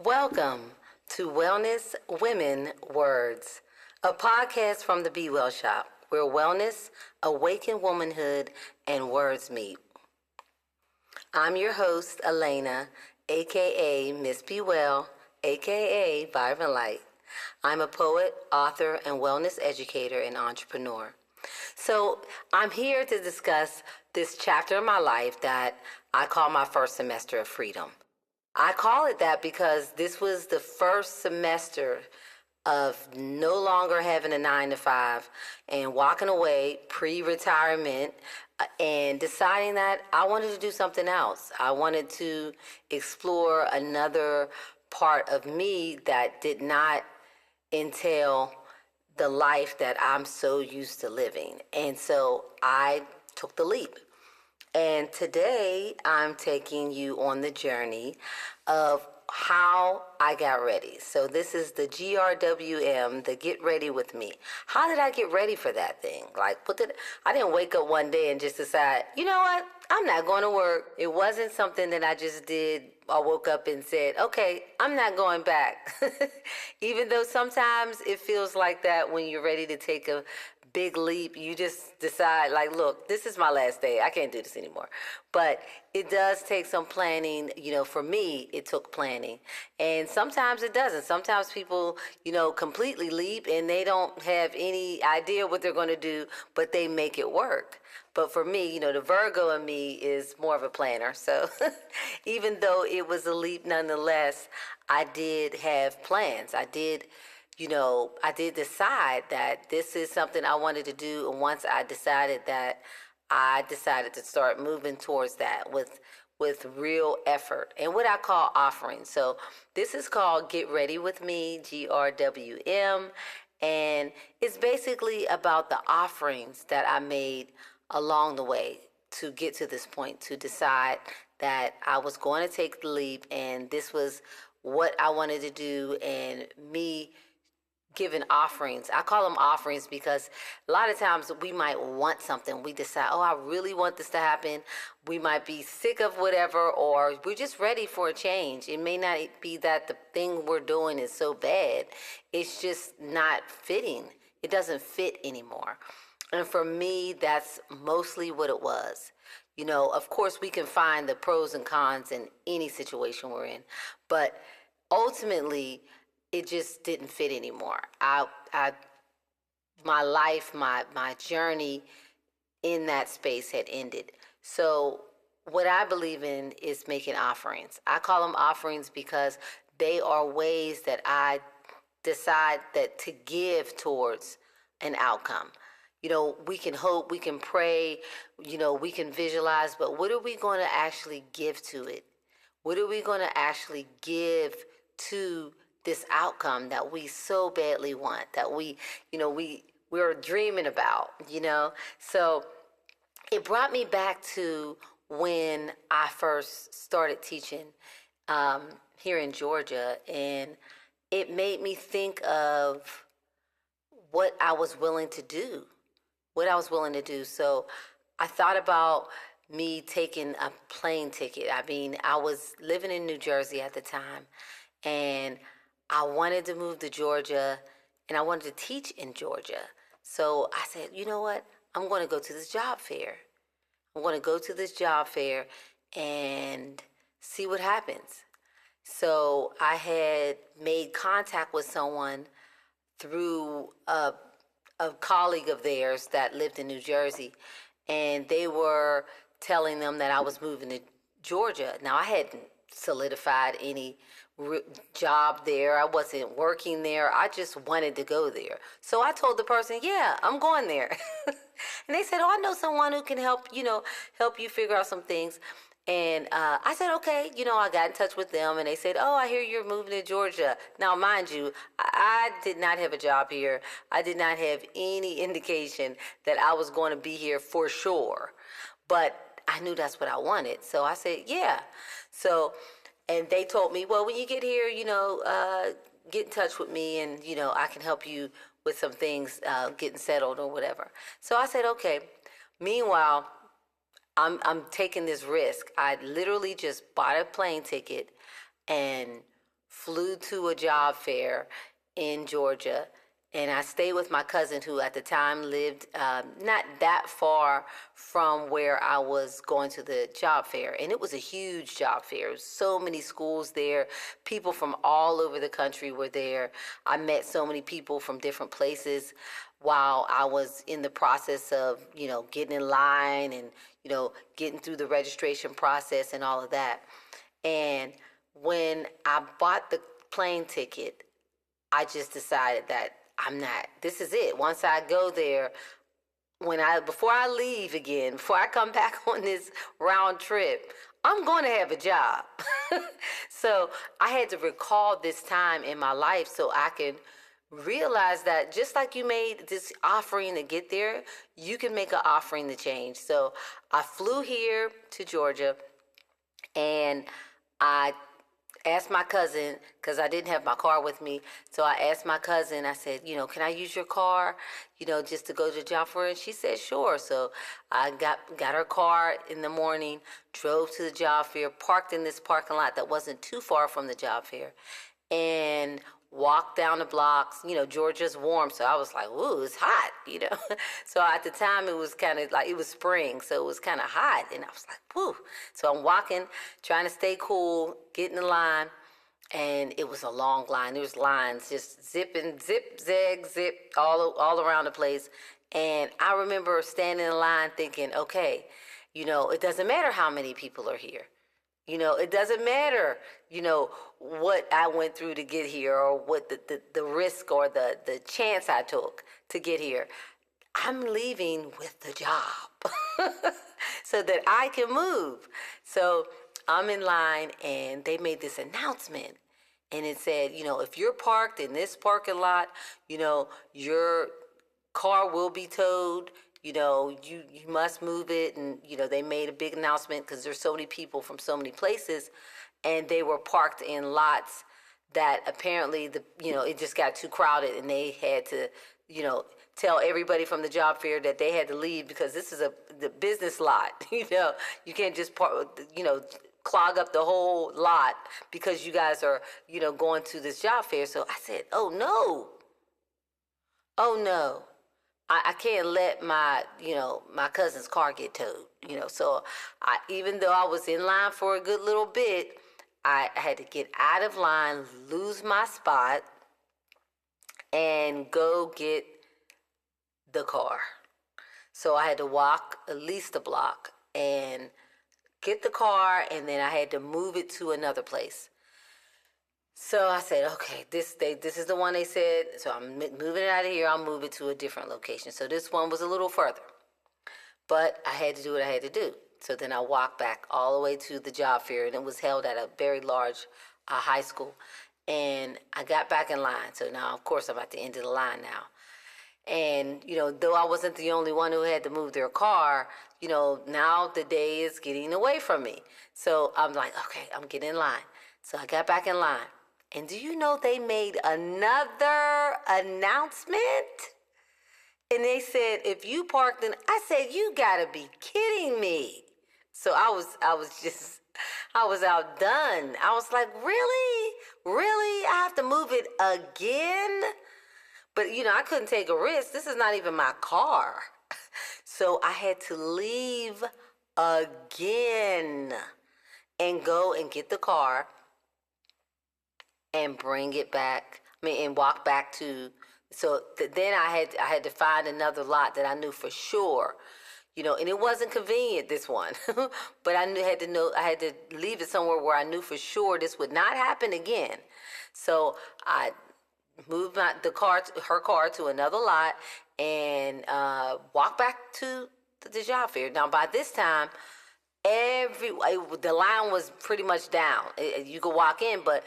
Welcome to Wellness Women Words, a podcast from the Be Well Shop, where wellness, awakened womanhood, and words meet. I'm your host, Elena, aka Miss Be Well, aka Vibrant Light. I'm a poet, author, and wellness educator and entrepreneur. So I'm here to discuss this chapter of my life that I call my first semester of freedom. I call it that because this was the first semester of no longer having a 9 to 5 and walking away pre-retirement and deciding that I wanted to do something else. I wanted to explore another part of me that did not entail the life that I'm so used to living. And so I took the leap. And today I'm taking you on the journey of how I got ready. So this is the GRWM, the Get Ready With Me. How did I get ready for that thing? I didn't wake up one day and just decide, you know what? I'm not going to work. It wasn't something that I just did. I woke up and said, okay, I'm not going back. Even though sometimes it feels like that when you're ready to take a big leap, you just decide, like, look, this is my last day. I can't do this anymore. But it does take some planning. For me, it took planning. And sometimes it doesn't. Sometimes people, completely leap and they don't have any idea what they're going to do, but they make it work. But for me, the Virgo in me is more of a planner. So even though it was a leap, nonetheless, I did have plans. I did decide that this is something I wanted to do. And once I decided that, I decided to start moving towards that with real effort and what I call offerings. So this is called Get Ready With Me, GRWM. And it's basically about the offerings that I made along the way to get to this point, to decide that I was going to take the leap and this was what I wanted to do, and me giving offerings. I call them offerings because a lot of times we might want something. We decide, oh, I really want this to happen. We might be sick of whatever, or we're just ready for a change. It may not be that the thing we're doing is so bad. It's just not fitting. It doesn't fit anymore. And for me, that's mostly what it was. Of course, we can find the pros and cons in any situation we're in, but ultimately, it just didn't fit anymore. My life, my journey in that space had ended. So what I believe in is making offerings. I call them offerings because they are ways that I decide that to give towards an outcome. We can hope, we can pray, we can visualize, but what are we going to actually give to it? What are we going to actually give to this outcome that we so badly want, that we're dreaming about, So it brought me back to when I first started teaching here in Georgia, and it made me think of what I was willing to do. So I thought about me taking a plane ticket. I mean, I was living in New Jersey at the time, and I wanted to move to Georgia, and I wanted to teach in Georgia. So I said, you know what? I'm going to go to this job fair. I'm going to go to this job fair and see what happens. So I had made contact with someone through a colleague of theirs that lived in New Jersey, and they were telling them that I was moving to Georgia. Now, I hadn't solidified any job there. I wasn't working there. I just wanted to go there. So I told the person, yeah, I'm going there. And they said, oh, I know someone who can help you figure out some things. And I said, okay, I got in touch with them, and they said, oh, I hear you're moving to Georgia. Now, mind you, I did not have a job here. I did not have any indication that I was going to be here for sure. But I knew that's what I wanted. So I said, yeah. And they told me, well, when you get here, get in touch with me, and, I can help you with some things, getting settled or whatever. So I said, okay. Meanwhile, I'm taking this risk. I literally just bought a plane ticket and flew to a job fair in Georgia, and I stayed with my cousin who at the time lived not that far from where I was going to the job fair. And it was a huge job fair. So many schools there. People from all over the country were there. I met so many people from different places while I was in the process of, getting in line and, getting through the registration process and all of that. And when I bought the plane ticket, I just decided that I'm not, this is it. Once I go there, before I leave again, before I come back on this round trip, I'm going to have a job. So I had to recall this time in my life so I can realize that just like you made this offering to get there, you can make an offering to change. So I flew here to Georgia, and I asked my cousin, because I didn't have my car with me, so I asked my cousin, I said, can I use your car, just to go to the job fair? And she said, sure. So I got her car in the morning, drove to the job fair, parked in this parking lot that wasn't too far from the job fair, and walked down the blocks. Georgia's warm, so I was like, ooh, it's hot. So at the time it was kind of like, it was spring, so it was kind of hot, and I was like, whoo. So I'm walking, trying to stay cool, getting in line, and it was a long line. There was lines just zipping, zip, zag, zip, all around the place. And I remember standing in line thinking, okay, it doesn't matter how many people are here. It doesn't matter, what I went through to get here, or what the risk or the chance I took to get here. I'm leaving with the job so that I can move. So I'm in line, and they made this announcement. And it said, if you're parked in this parking lot, your car will be towed. You must move it. And, they made a big announcement because there's so many people from so many places, and they were parked in lots that apparently it just got too crowded, and they had to, tell everybody from the job fair that they had to leave because this is the business lot. You can't just clog up the whole lot because you guys are, going to this job fair. So I said, oh no. I can't let my cousin's car get towed, So even though I was in line for a good little bit, I had to get out of line, lose my spot, and go get the car. So I had to walk at least a block and get the car, and then I had to move it to another place. So I said, okay, this is the one they said, so I'm moving it out of here. I'll move it to a different location. So this one was a little further, but I had to do what I had to do. So then I walked back all the way to the job fair, and it was held at a very large high school. And I got back in line. So now, of course, I'm at the end of the line now. And, though I wasn't the only one who had to move their car, now the day is getting away from me. So I'm like, okay, I'm getting in line. So I got back in line. And do you know they made another announcement? And they said, if you parked in, I said, you gotta be kidding me. So I was outdone. I was like, really? Really? I have to move it again? But, I couldn't take a risk. This is not even my car. So I had to leave again and go and get the car and bring it back. And walk back to. So then I had to find another lot that I knew for sure, and it wasn't convenient, this one, but I had to leave it somewhere where I knew for sure this would not happen again. So I moved her car to another lot, and walked back to the job fair. Now by this time, the line was pretty much down. You could walk in, but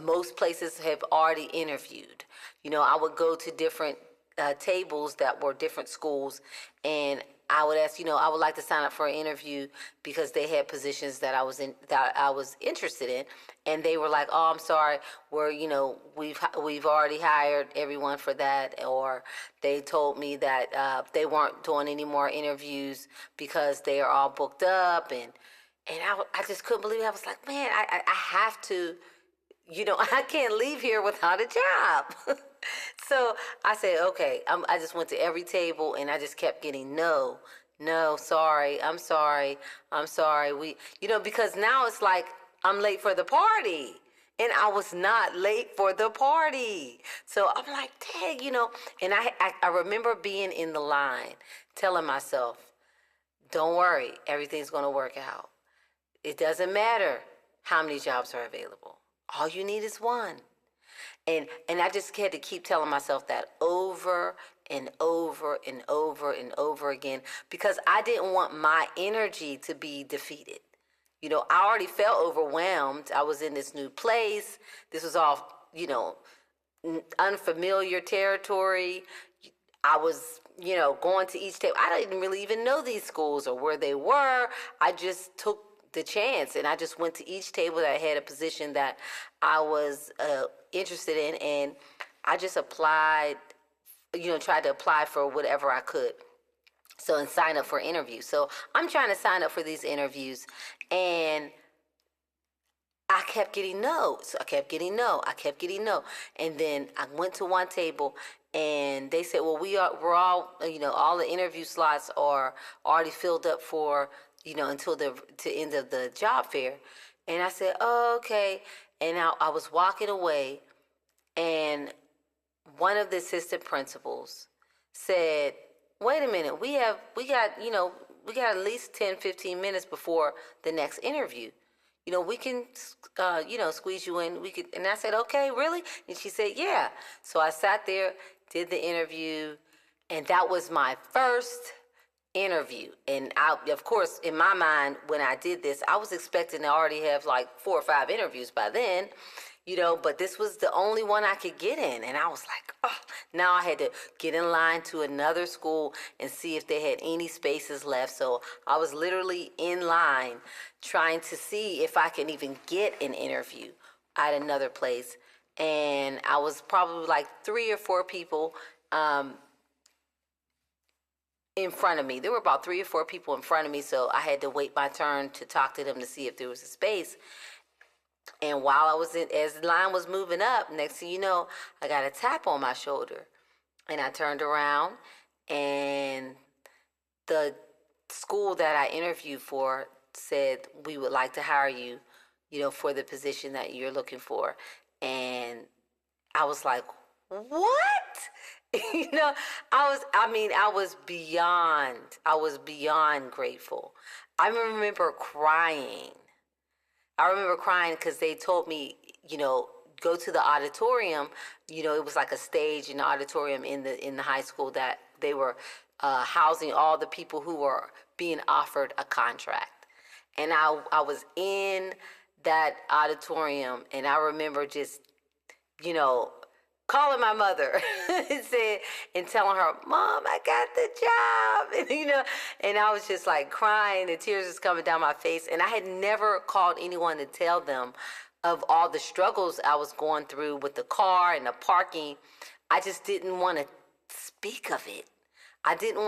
most places have already interviewed. I would go to different tables that were different schools, and I would ask, I would like to sign up for an interview because they had positions that I was interested in, and they were like, oh, I'm sorry, we've already hired everyone for that, or they told me that they weren't doing any more interviews because they are all booked up, and I just couldn't believe it. I was like, man, I have to I can't leave here without a job. So I said, okay. I just went to every table and I just kept getting no, no, sorry, I'm sorry, I'm sorry. Because now it's like I'm late for the party. And I was not late for the party. So I'm like, dang, And I remember being in the line telling myself, don't worry, everything's going to work out. It doesn't matter how many jobs are available. All you need is one. And I just had to keep telling myself that over and over and over and over again because I didn't want my energy to be defeated. I already felt overwhelmed. I was in this new place. This was all, unfamiliar territory. I was, going to each table. I didn't really even know these schools or where they were. I just took the chance and I just went to each table that had a position that I was interested in, and I just applied, tried to apply for whatever I could. So, and sign up for interviews. So I'm trying to sign up for these interviews, and I kept getting no. So I kept getting no. I kept getting no. And then I went to one table and they said, well, we're all, all the interview slots are already filled up for, until the end of the job fair. And I said, oh, okay. And I was walking away and one of the assistant principals said, wait a minute, we got at least 10, 15 minutes before the next interview. We can, squeeze you in. And I said, okay, really? And she said, yeah. So I sat there, did the interview, and that was my first interview. And of course, in my mind, when I did this, I was expecting to already have like 4 or 5 interviews by then. But this was the only one I could get in. And I was like, oh, now I had to get in line to another school and see if they had any spaces left. So I was literally in line trying to see if I can even get an interview at another place. And I was probably like 3 or 4 people in front of me. There were about 3 or 4 people in front of me. So I had to wait my turn to talk to them to see if there was a space. And while I was as the line was moving up, next thing you know, I got a tap on my shoulder. And I turned around, and the school that I interviewed for said, we would like to hire you, for the position that you're looking for. And I was like, what? I was beyond grateful. I remember crying. Because they told me, go to the auditorium. It was like a stage in the auditorium in the high school that they were housing all the people who were being offered a contract. And I was in that auditorium, and I remember just, calling my mother and telling her, Mom, I got the job. And I was just like crying, the tears was coming down my face. And I had never called anyone to tell them of all the struggles I was going through with the car and the parking. I just didn't want to speak of it. I didn't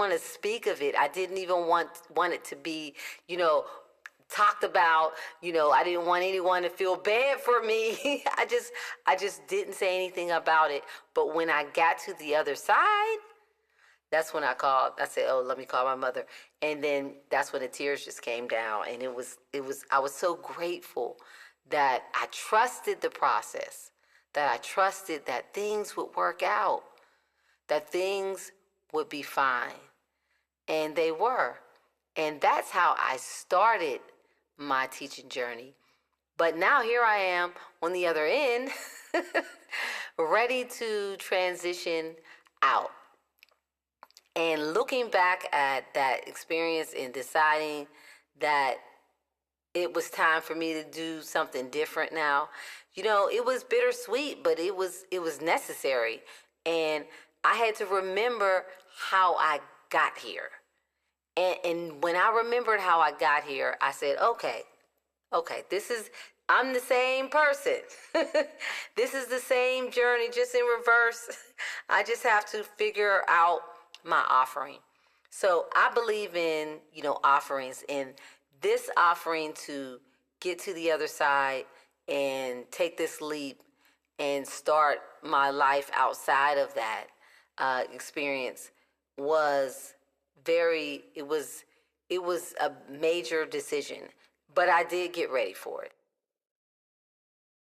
even want it to be, talked about. I didn't want anyone to feel bad for me. I just didn't say anything about it. But when I got to the other side, that's when I called. I said, oh, let me call my mother. And then that's when the tears just came down. And I was so grateful that I trusted the process, that I trusted that things would work out, that things would be fine. And they were. And that's how I started my teaching journey. But now here I am on the other end, ready to transition out. And looking back at that experience and deciding that it was time for me to do something different now, it was bittersweet, but it was necessary. And I had to remember how I got here. And when I remembered how I got here, I said, okay, I'm the same person. This is the same journey, just in reverse. I just have to figure out my offering. So I believe in, offerings, and this offering to get to the other side and take this leap and start my life outside of that experience was it was a major decision, but I did get ready for it.